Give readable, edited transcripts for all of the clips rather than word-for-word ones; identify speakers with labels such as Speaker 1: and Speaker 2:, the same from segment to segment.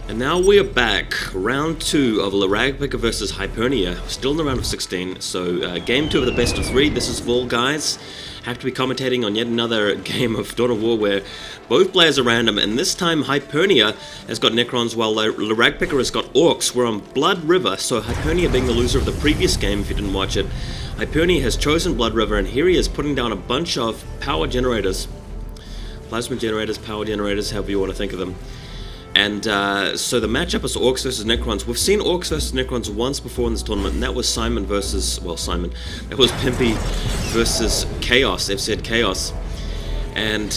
Speaker 1: And now we are back, round 2 of LeRagpicker versus Hypernia, still in the round of 16, so game 2 of the best of 3, this is Vol guys. Have to be commentating on yet another game of Dawn of War where both players are random, and this time Hypernia has got Necrons while LeRagpicker has got Orks. We're on Blood River, so Hypernia being the loser of the previous game, if you didn't watch it. Hypernia has chosen Blood River, and here he is putting down a bunch of power generators. Plasma generators, power generators, however you want to think of them. And so the matchup is Orks versus Necrons. We've seen Orks versus Necrons once before in this tournament, and that was Simon versus, well, Simon. That was Pimpy versus Chaos, FZ Chaos. And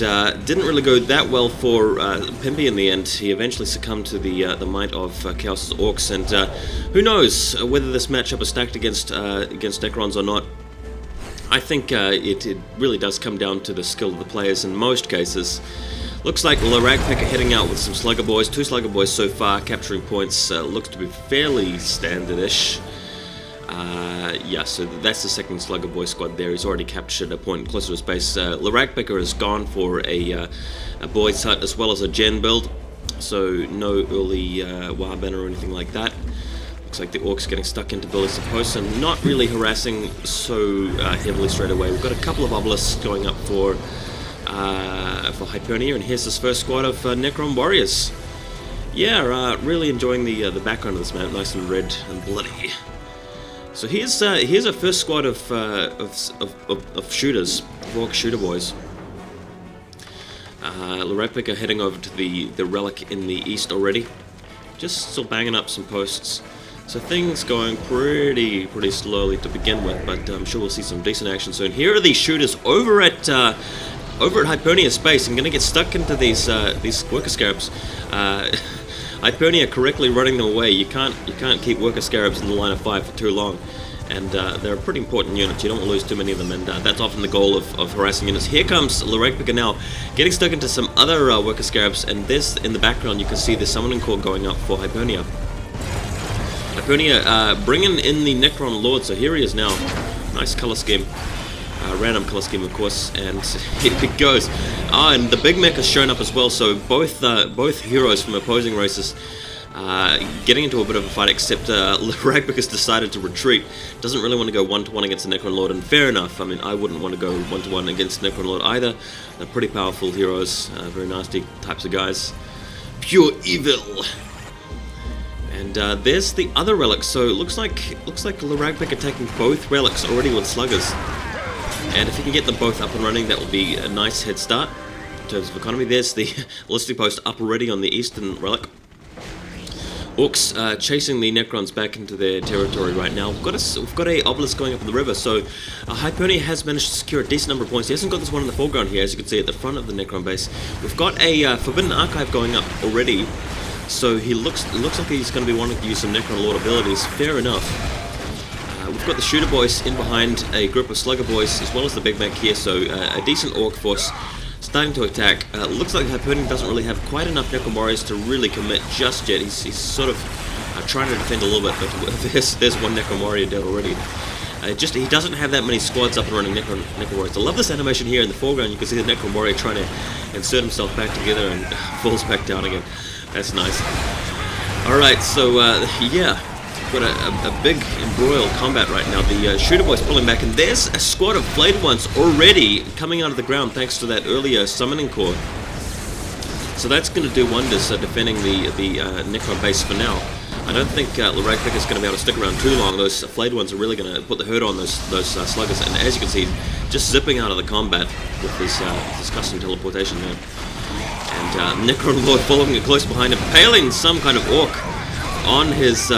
Speaker 1: didn't really go that well for Pimpy in the end. He eventually succumbed to the might of Chaos's Orks, and who knows whether this matchup is stacked against Necrons or not. I think it really does come down to the skill of the players in most cases. Looks like LeRagpicker heading out with some Slugger Boys, 2 Slugger Boys so far, capturing points, looks to be fairly standard-ish. Yeah, so that's the second Slugger Boy squad there. He's already captured a point closer to his base. LeRagpicker has gone for a Boy's Hut as well as a Gen build, so no early Warband or anything like that. Looks like the Orcs getting stuck into building some posts and not really harassing so heavily straight away. We've got a couple of obelisks going up for Hypernia, and here's this first squad of Necron warriors. Yeah, really enjoying the background of this map, nice and red and bloody. So here's our first squad of shooters, Orc shooter boys. LeRagpicker heading over to the relic in the east already, just still banging up some posts. So things going pretty slowly to begin with, but I'm sure we'll see some decent action soon. Here are these shooters over at Hypernia's base. I'm gonna get stuck into these worker scarabs. Hypernia correctly running them away. You can't keep worker scarabs in the line of 5 for too long, and they're a pretty important unit. You don't want to lose too many of them, and that's often the goal of harassing units. Here comes LeRagpicker now, getting stuck into some other worker scarabs, and this in the background you can see the summoning core going up for Hypernia. Hypernia bringing in the Necron Lord, so here he is now. Nice color scheme. Random color scheme, of course, and here it goes. And the Big Mech has shown up as well, so both heroes from opposing races getting into a bit of a fight, except LeRagpicker's decided to retreat. Doesn't really want to go one-to-one against the Necron Lord, and fair enough. I mean, I wouldn't want to go one-to-one against Necron Lord either. They're pretty powerful heroes, very nasty types of guys. Pure evil. And there's the other relics, so it looks like LeRagpicker taking both relics already with sluggers. And if you can get them both up and running, that will be a nice head start in terms of economy. There's the ballistic post up already on the eastern relic. Orks chasing the Necrons back into their territory right now. We've got a obelisk going up in the river, so Hypernia has managed to secure a decent number of points. He hasn't got this one in the foreground here, as you can see at the front of the Necron base. We've got a Forbidden Archive going up already, so he looks like he's going to be wanting to use some Necron Lord abilities. Fair enough. We've got the Shooter Boys in behind a group of Slugger Boys, as well as the Big Mech here, so a decent Orc force starting to attack. Looks like Hypernia doesn't really have quite enough Necron Warriors to really commit just yet. He's sort of trying to defend a little bit, but there's one Necron Warrior dead already. He doesn't have that many squads up and running Necron Warriors. I love this animation here in the foreground. You can see the Necron Warrior trying to insert himself back together and falls back down again. That's nice. Alright, so yeah. Got a big embroiled combat right now. The Shooter Boys pulling back, and there's a squad of Flayed Ones already coming out of the ground thanks to that earlier summoning core. So that's going to do wonders defending the Necron base for now. I don't think LeRagpicker is going to be able to stick around too long. Those Flayed Ones are really going to put the hurt on those sluggers, and as you can see, just zipping out of the combat with this custom teleportation there. And Necron Lord following it close behind, impaling some kind of Orc on his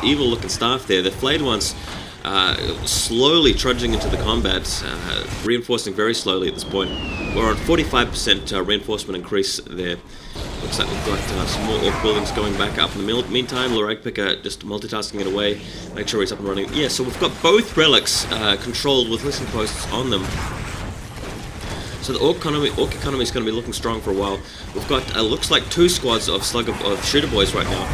Speaker 1: evil-looking staff there. The Flayed Ones slowly trudging into the combat, reinforcing very slowly at this point. We're on 45% reinforcement increase there. Looks like we've got some more Orc buildings going back up. In the meantime, LeRagpicker just multitasking it away, make sure he's up and running. Yeah, so we've got both relics controlled with listening posts on them. So the Orc economy is going to be looking strong for a while. We've got looks like 2 squads of Shooter Boys right now.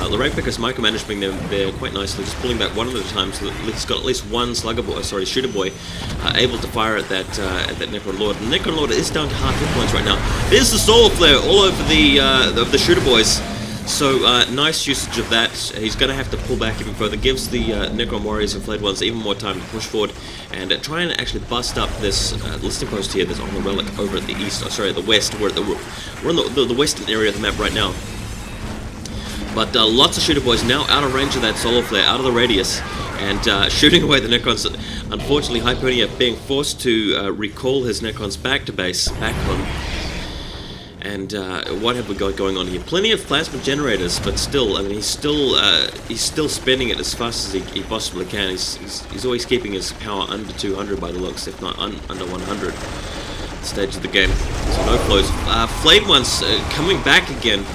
Speaker 1: LeRagpicker's micromanaging them there quite nicely, just pulling back one at a time, so that he's got at least one Shooter Boy able to fire at that Necron Lord. And Necron Lord is down to half hit points right now. There's the Solar Flare all over the Shooter Boys. So nice usage of that. He's going to have to pull back even further. Gives the Necron Warriors and Flayed Ones even more time to push forward and try and actually bust up this listing post here that's on the relic over at the east. Oh, sorry, at the west. We're in the western area of the map right now. But lots of shooter boys now out of range of that solar flare, out of the radius, and shooting away the Necrons. Unfortunately, Hypernia being forced to recall his Necrons back to base, back home. And what have we got going on here? Plenty of plasma generators, but still, I mean, he's still spending it as fast as he possibly can. He's always keeping his power under 200 by the looks, if not under 100 stage of the game. So no flows. Flayed Ones coming back again.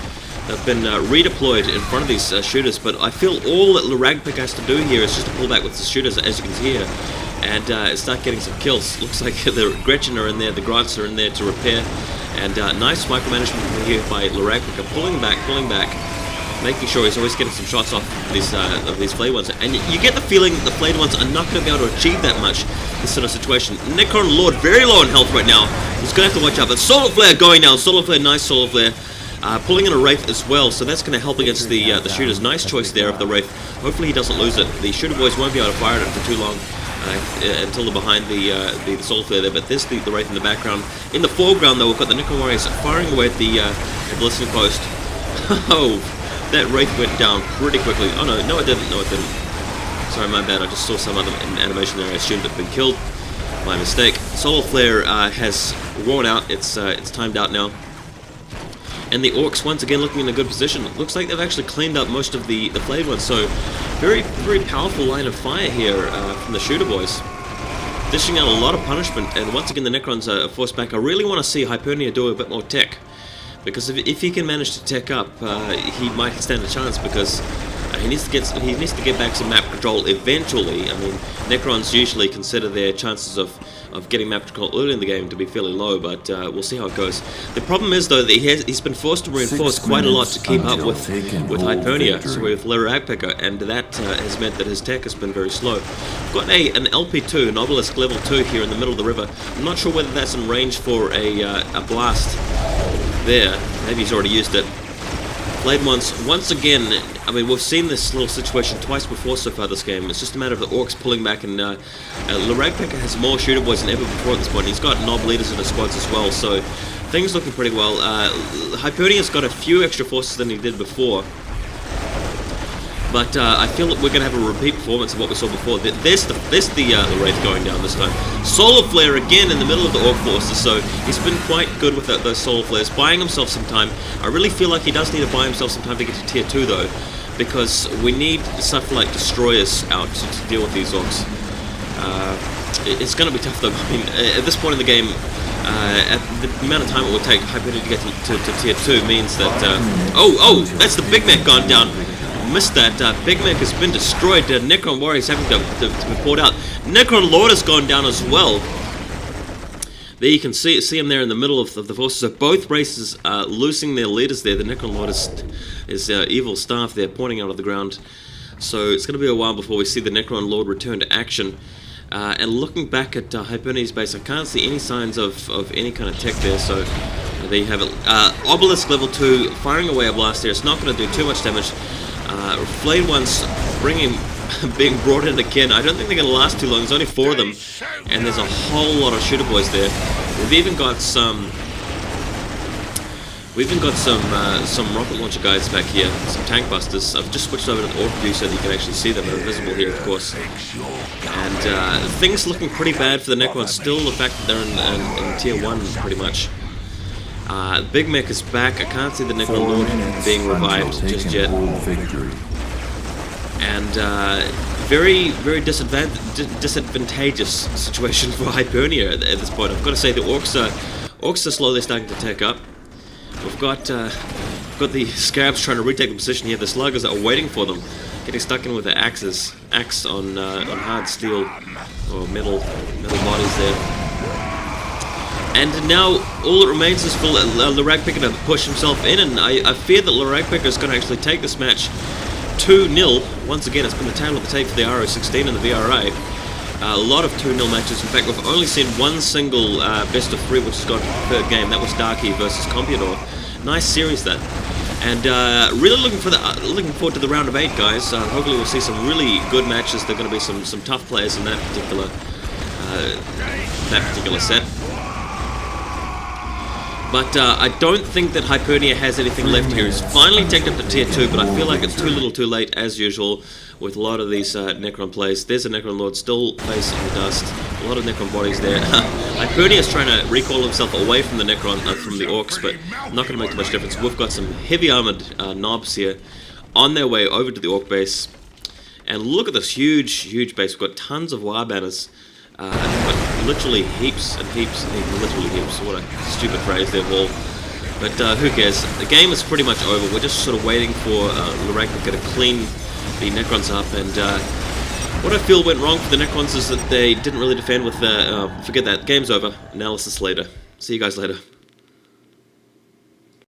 Speaker 1: They've been redeployed in front of these shooters, but I feel all that LeRagpicker has to do here is just to pull back with the shooters, as you can see here, and start getting some kills. Looks like the Gretchen are in there, the Grants are in there to repair. And nice micromanagement here by LeRagpicker, pulling back, making sure he's always getting some shots off these Flayed Ones. And you get the feeling that the Flayed Ones are not going to be able to achieve that much in this sort of situation. Necron Lord very low on health right now. He's going to have to watch out. But Solar Flare going down. Solar Flare, nice Solar Flare. Pulling in a Wraith as well, so that's going to help against the shooters. Nice choice there of the Wraith. Hopefully he doesn't lose it. The shooter boys won't be able to fire at it for too long. Until they're behind the Soul Flare there, but there's the Wraith in the background. In the foreground, though, we've got the Necron Warriors firing away at the listening post. Oh, that Wraith went down pretty quickly. Oh, no, it didn't. No, it didn't. Sorry, my bad. I just saw some other animation there. I assumed it had been killed. My mistake. Solar Flare has worn out. It's timed out now. And the Orks once again looking in a good position. Looks like they've actually cleaned up most of the Flayed Ones, so very, very powerful line of fire here from the shooter boys. Dishing out a lot of punishment, and once again the Necrons are forced back. I really want to see Hypernia do a bit more tech, because if he can manage to tech up, he might stand a chance, because he needs to get back some map control eventually. I mean, Necrons usually consider their chances of getting map control early in the game to be fairly low, but we'll see how it goes. The problem is, though, that he's been forced to reinforce quite a lot to keep up with Hypernia, so with LeRagpicker, and that has meant that his tech has been very slow. We've got an LP2, an Obelisk level 2 here in the middle of the river. I'm not sure whether that's in range for a blast there. Maybe he's already used it. Flayed Ones, once again, I mean, we've seen this little situation twice before so far this game. It's just a matter of the Orks pulling back, and LeRagpicker has more shooter boys than ever before at this point. He's got Nob leaders in his squads as well, so things looking pretty well. Hypernia's got a few extra forces than he did before. But I feel that we're going to have a repeat performance of what we saw before. There's the Wraith going down this time. Solar Flare again in the middle of the Ork forces, so he's been quite good with those Solar Flares, buying himself some time. I really feel like he does need to buy himself some time to get to tier 2 though, because we need stuff like Destroyers out to deal with these Orks. It's going to be tough though. I mean, at this point in the game, at the amount of time it will take Hypernia to get to tier 2 means that... oh, that's the Big Mac gone down. Missed that. Big Mac has been destroyed. Necron Warriors having to be poured out. Necron Lord has gone down as well. There you can see him there in the middle of the forces. So both races are losing their leaders there. The Necron Lord is evil staff there pointing out of the ground. So it's going to be a while before we see the Necron Lord return to action. And looking back at Hypernia's base, I can't see any signs of any kind of tech there. So there you have it. Obelisk level 2 firing away a blast there. It's not going to do too much damage. Flayed Ones being brought in again. I don't think they're going to last too long. There's only 4 of them, and there's a whole lot of shooter boys there. We've even got some rocket launcher guys back here, some tank busters. I've just switched over to the Ork view so that you can actually see them. They're visible here, of course. And things looking pretty bad for the Necrons. Still, the fact that they're in tier 1 pretty much. Big Mech is back. I can't see the Necron Lord being revived just yet. And very, very disadvantageous situation for Hypernia at this point. I've got to say the Orks are slowly starting to take up. We've got the Scarabs trying to retake the position here. The Sluggers are waiting for them, getting stuck in with their axes, on hard steel or metal bodies there. And now all that remains is for LeRagpicker to push himself in, and I fear that LeRagpicker is going to actually take this match 2-0. Once again, it's been the tail of the tape for the Ro16 and the VRI. A lot of 2-0 matches. In fact, we've only seen one single best of 3 which has gone to the third game. That was Darky versus Compudor. Nice series that. And really looking forward to the round of 8, guys. Hopefully we'll see some really good matches. There are going to be some tough players in that particular set. But I don't think that Hypernia has anything left here. He's finally taken up to tier 2, but I feel like it's too little too late, as usual, with a lot of these Necron plays. There's a Necron Lord still facing the dust. A lot of Necron bodies there. Hypernia is trying to recall himself away from the Necron, from the Orks, but not going to make too much difference. We've got some heavy armored knobs here on their way over to the Ork base. And look at this huge base. We've got tons of wire banners. But literally heaps and heaps and heaps, literally heaps. What a stupid phrase there, Wall. But who cares? The game is pretty much over. We're just sort of waiting for LeRagpicker to clean the Necrons up. And what I feel went wrong for the Necrons is that they didn't really defend with forget that. Game's over. Analysis later. See you guys later.